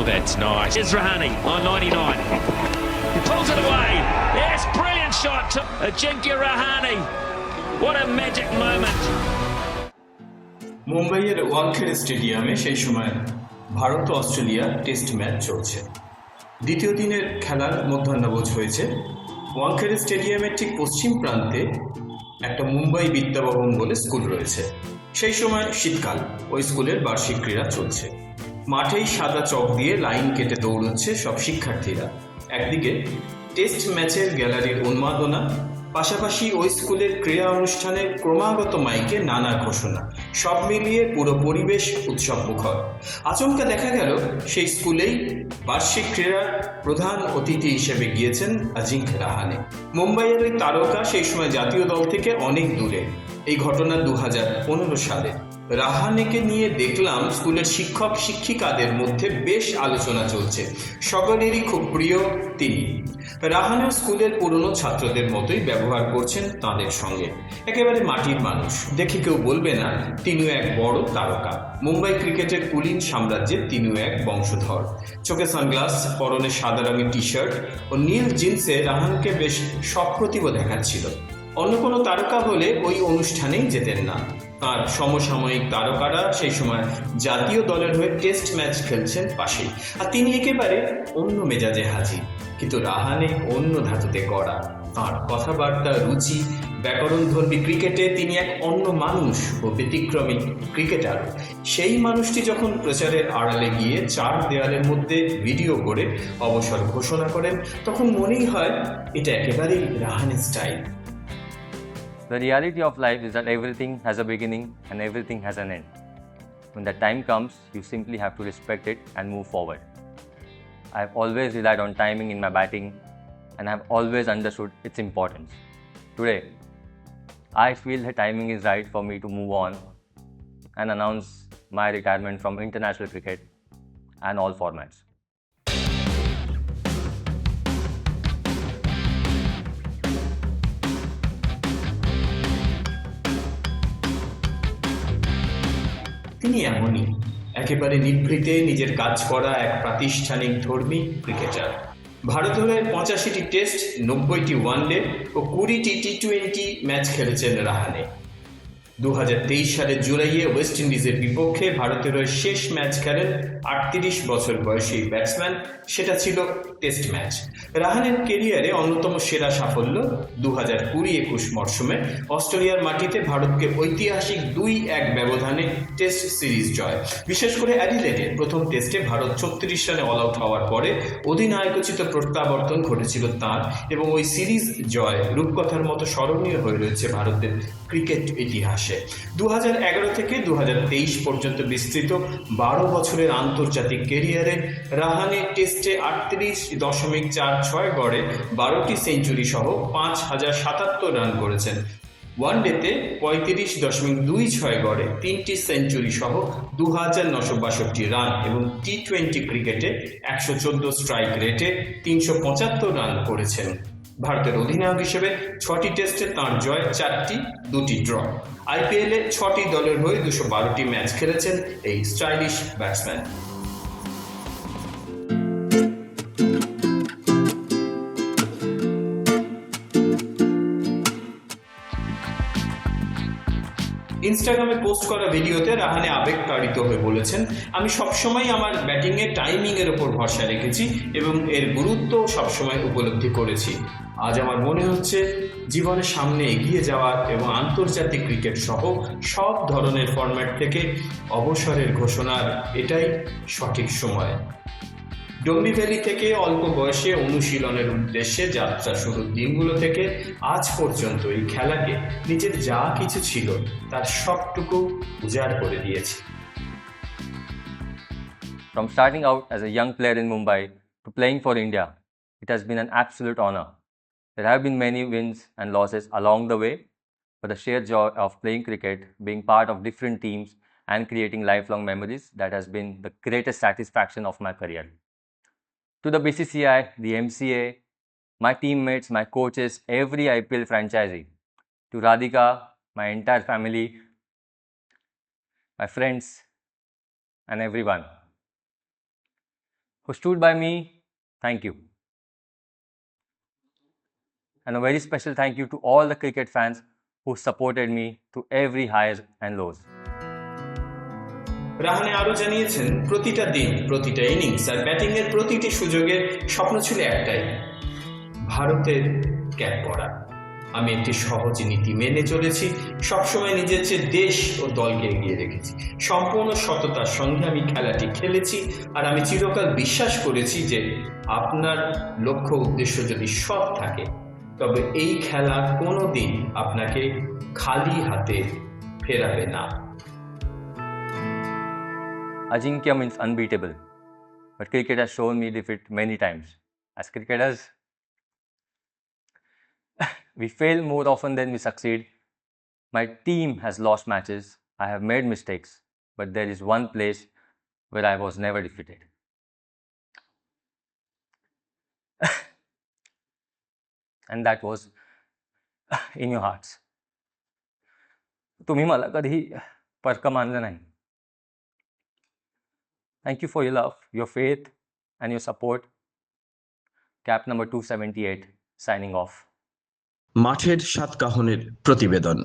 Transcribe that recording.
that's nice. Here's Rahane on 99. He pulls it away. Yes, brilliant shot to Ajinkya Rahane. What a magic moment. মুম্বাইয়ের ওয়াংখেড়ে স্টেডিয়ামে সেই সময় ভারত ও Australia test match চলছে। দ্বিতীয় দিনের খেলার মধ্যাহ্নভোজ হয়েছে। ওয়াংখেড়ে স্টেডিয়ামের ঠিক পশ্চিম প্রান্তে একটা মুম্বাই বিদ্যাভবন বলে স্কুল রয়েছে। সেই সময় শীতকাল, ওই স্কুলের বার্ষিক ক্রীড়া চলছে। মাঠেই সাদা চক দিয়ে লাইন কেটে দৌড়চ্ছে সব শিক্ষার্থীরা। একদিকে টেস্ট ম্যাচের গ্যালারির উন্মাদনা, পাশাপাশি ওই স্কুলের ক্রীড়া অনুষ্ঠানের ক্রমাগত মাইকে নানা ঘোষণা, সব মিলিয়ে পুরো পরিবেশ উৎসব মুখর। আচমকা দেখা গেল সেই স্কুলেই বার্ষিক ক্রীড়ার প্রধান অতিথি হিসেবে গিয়েছেন অজিঙ্ক্য রাহানে। মুম্বাইয়ের ওই তারকা সেই সময় জাতীয় দল থেকে অনেক দূরে। এই ঘটনা 2015 সালে। রাহানেকে নিয়ে দেখলাম স্কুলের শিক্ষক শিক্ষিকাদের মধ্যে বেশ আলোচনা চলছে। সকলেরই খুব প্রিয় তিনি। রাহানে স্কুলের পুরনো ছাত্রদের মতোই ব্যবহার করছেন তাদের সঙ্গে। একেবারে মাটির মানুষ, দেখে কেউ বলবে না তিনিও এক বড় তারকা। মুম্বাই ক্রিকেটের কুলীন সাম্রাজ্যের তিনিও এক বংশধর। চোখে সানগ্লাস, পরনে সাদা রঙের টি শার্ট ও নীল জিন্সে রাহানকে বেশ সপ্রতিভ দেখাচ্ছিল। অন্য কোনো তারকা হলে ওই অনুষ্ঠানেই যেতেন না। আর সমসাময়িক তারকারা সেই সময় জাতীয় দলের হয়ে টেস্ট ম্যাচ খেলছেন পাশেই, আর তিনি একেবারে অন্য মেজাজে হাজির। কিন্তু রাহানে অন্য ধাতুতে গড়া। তাঁর কথাবার্তা, রুচি, ব্যাকরণধর্মী ক্রিকেটে তিনি এক অন্য মানুষ ও ব্যতিক্রমী ক্রিকেটার। সেই মানুষটি যখন প্রচারের আড়ালে গিয়ে চার দেয়ালের মধ্যে ভিডিও করে অবসর ঘোষণা করেন, তখন মনেই হয় এটা একেবারেই Rahane style. The reality of life is that everything has a beginning and everything has an end. When that time comes, you simply have to respect it and move forward. I have always relied on timing in my batting and I have always understood its importance. Today, I feel the timing is right for me to move on and announce my retirement from international cricket and all formats. তিনি এমনই, একেবারে নিভৃতে নিজের কাজ করা এক প্রাতিষ্ঠানিক ধর্মী cricketer. Bharat হয়ে 85টি টেস্ট, 90টি ওয়ানডে ও 20টি টি-20 ম্যাচ খেলেছেন রাহানে। 2023 সালের জুলাইয়ে ওয়েস্ট ইন্ডিজের বিপক্ষে ভারতের হয়ে শেষ ম্যাচ খেলেন 38 বছর বয়সী ব্যাটসম্যান। সেটা ছিল টেস্ট ম্যাচ। রাহানের কেরিয়ারে অন্যতম সেরা সাফল্য 2020-21 মরশুমে অস্ট্রেলিয়ার মাটিতে ভারতকে ঐতিহাসিক 2-1 ব্যবধানে টেস্ট সিরিজ জয়। বিশেষ করে অ্যাডিলেডে প্রথম টেস্টে ভারত 36 রানে অল আউট হওয়ার পরে অধিনায়কোচিত প্রত্যাবর্তন ঘটেছিল তাঁর, এবং ওই সিরিজ জয় রূপকথার মতো স্মরণীয় হয়ে রয়েছে ভারতের ক্রিকেট ইতিহাসে। 2011 থেকে 2023 পর্যন্ত বিস্তৃত 12 বছরের আন্তর্জাতিক ক্যারিয়ারে রাহানে টেস্টে 38.46 গড়ে 12টি সেঞ্চুরি সহ 5077 রান করেছেন। ওয়ানডেতে 35.26 গড়ে 3টি সেঞ্চুরি সহ 2962 রান এবং টি-20 ক্রিকেটে 114 স্ট্রাইক রেটে 375 রান করেছেন। ভারতের অধিনায়ক হিসেবে 6টি টেস্টে তাঁর জয় 4টি, 2টি ড্র। আইপিএলে 6টি দলের হয়ে 212টি ম্যাচ খেলেছেন এই স্টাইলিশ ব্যাটসম্যান। ইনস্টাগ্রামে পোস্ট করা ভিডিওতে রাহানে আবেগতাড়িত হয়ে বলেছেন, আমি সবসময় আমার ব্যাটিংয়ে টাইমিংয়ের ওপর ভরসা রেখেছি এবং এর গুরুত্ব সবসময় উপলব্ধি করেছি। আজ আমার মনে হচ্ছে জীবনের সামনে এগিয়ে যাওয়ার এবং আন্তর্জাতিক ক্রিকেট সহ সব ধরনের ফরম্যাট থেকে অবসরের ঘোষণার এটাই সঠিক সময়। ডোম্বিভ্যালি থেকে অল্প বয়সে অনুশীলনের উদ্দেশ্যে যাত্রা শুরুর দিনগুলো থেকে আজ পর্যন্ত এই খেলাকে নিজের যা কিছু ছিল তার সবটুকু উজাড় করে দিয়েছে। From starting out as a young player in Mumbai to playing for India, it has been an absolute honor. There have been many wins and losses along the way, but the sheer joy of playing cricket, being part of different teams and creating lifelong memories, that has been the greatest satisfaction of my career. To the BCCI, the MCA, my teammates, my coaches, every IPL franchisee, to Radhika, my entire family, my friends, and everyone. who stood by me, thank you. And a very special thank you to all the cricket fans who supported me through every highs and lows. Rahane আরও জানিয়েছেন, প্রতিটা দিন, প্রতিটা innings আর ব্যাটিংয়ের প্রতিটি সুযোগে স্বপ্ন ছিল একটাই, ভারতের ক্যাপ পরা। আমি একটি সহজ নীতি মেনে চলেছি, সবসময় নিজের চেয়ে দেশ ও দলকে এগিয়ে রেখেছি। সম্পূর্ণ সততার সঙ্গে আমি খেলাটি খেলেছি, আর আমি চিরকাল বিশ্বাস করেছি যে আপনার লক্ষ্য উদ্দেশ্য যদি সৎ থাকে, তবে এই খেলা কোনো দিন আপনাকে খালি হাতে ফেরাবে না। Ajinkya means unbeatable, but cricket has shown me defeat many times. As cricketers, we fail more often than we succeed. My team has lost matches. I have made mistakes, but there is one place where I was never defeated. And that was in your hearts. तुम्ही मला कधी परका मानलं नाही. Thank you for your love, your faith, and your support. Cap number 278, signing off. মাঠের সাতকাহনের প্রতিবেদন।